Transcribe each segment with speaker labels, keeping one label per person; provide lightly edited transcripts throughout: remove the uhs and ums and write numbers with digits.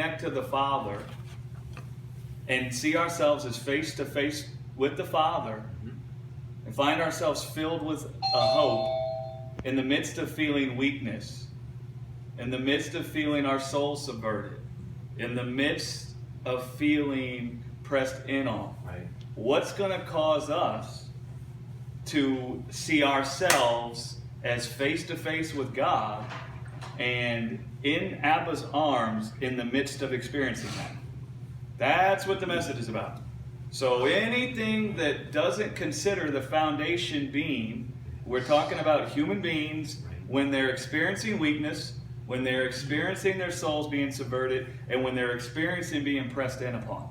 Speaker 1: connect to the Father and see ourselves as face to face with the Father and find ourselves filled with a hope in the midst of feeling weakness, in the midst of feeling our soul subverted, in the midst of feeling pressed in on.
Speaker 2: Right.
Speaker 1: What's going to cause us to see ourselves as face to face with God and in Abba's arms in the midst of experiencing that? That's what the message is about. So anything that doesn't consider the foundation being, we're talking about human beings when they're experiencing weakness, when they're experiencing their souls being subverted, and when they're experiencing being pressed in upon.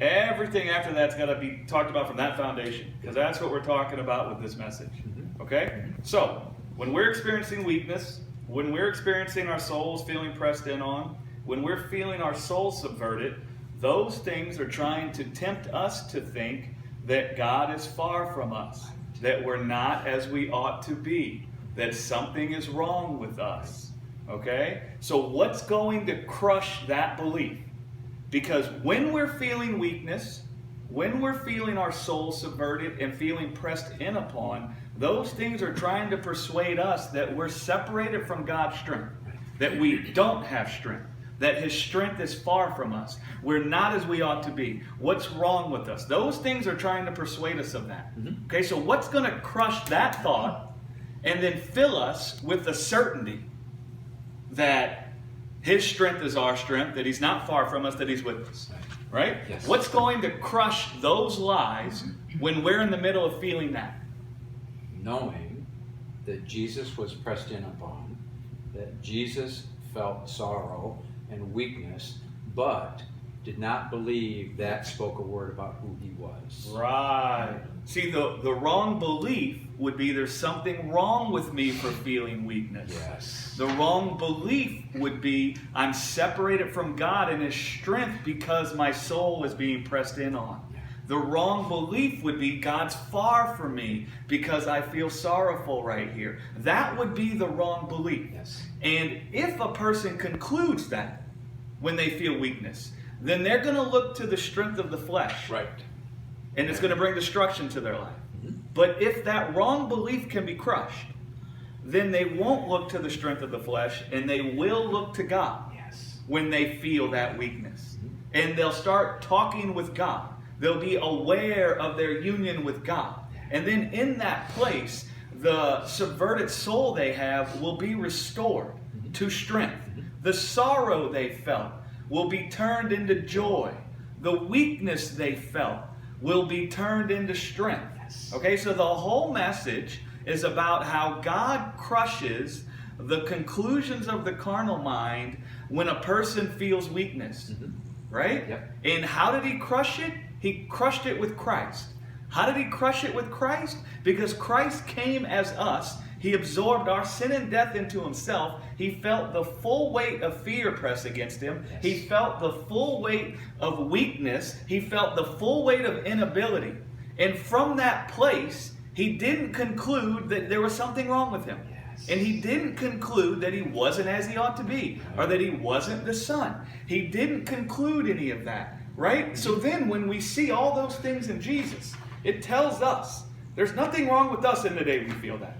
Speaker 1: Everything after that's got to be talked about from that foundation, because that's what we're talking about with this message. Okay? So, when we're experiencing weakness, when we're experiencing our souls feeling pressed in on, when we're feeling our souls subverted, those things are trying to tempt us to think that God is far from us, that we're not as we ought to be, that something is wrong with us. Okay? So what's going to crush that belief? Because when we're feeling weakness, when we're feeling our soul subverted and feeling pressed in upon, those things are trying to persuade us that we're separated from God's strength, that we don't have strength, that His strength is far from us. We're not as we ought to be. What's wrong with us? Those things are trying to persuade us of that. Okay, so what's going to crush that thought and then fill us with the certainty that His strength is our strength, that He's not far from us, that He's with us? Right?
Speaker 2: Yes.
Speaker 1: What's going to crush those lies when we're in the middle of feeling that?
Speaker 2: Knowing that Jesus was pressed in upon, that Jesus felt sorrow and weakness, but did not believe that spoke a word about who He was.
Speaker 1: Right. See, the wrong belief would be there's something wrong with me for feeling weakness.
Speaker 2: Yes.
Speaker 1: The wrong belief would be I'm separated from God and His strength because my soul is being pressed in on. The wrong belief would be God's far from me because I feel sorrowful right here. That would be the wrong belief.
Speaker 2: Yes.
Speaker 1: And if a person concludes that when they feel weakness, then they're going to look to the strength of the flesh.
Speaker 2: Right.
Speaker 1: And it's going to bring destruction to their life. But if that wrong belief can be crushed, then they won't look to the strength of the flesh, and they will look to God when they feel that weakness. And they'll start talking with God. They'll be aware of their union with God. And then in that place, the subverted soul they have will be restored to strength. The sorrow they felt will be turned into joy. The weakness they felt will be turned into strength. Okay, so the whole message is about how God crushes the conclusions of the carnal mind when a person feels weakness. Right?
Speaker 2: Yep.
Speaker 1: And how did He crush it? He crushed it with Christ. How did He crush it with Christ? Because Christ came as us. He absorbed our sin and death into Himself. He felt the full weight of fear press against Him.
Speaker 2: Yes.
Speaker 1: He felt the full weight of weakness. He felt the full weight of inability. And from that place, He didn't conclude that there was something wrong with Him.
Speaker 2: Yes.
Speaker 1: And He didn't conclude that He wasn't as He ought to be, or that He wasn't the Son. He didn't conclude any of that, right? So then when we see all those things in Jesus, it tells us there's nothing wrong with us in the day we feel that.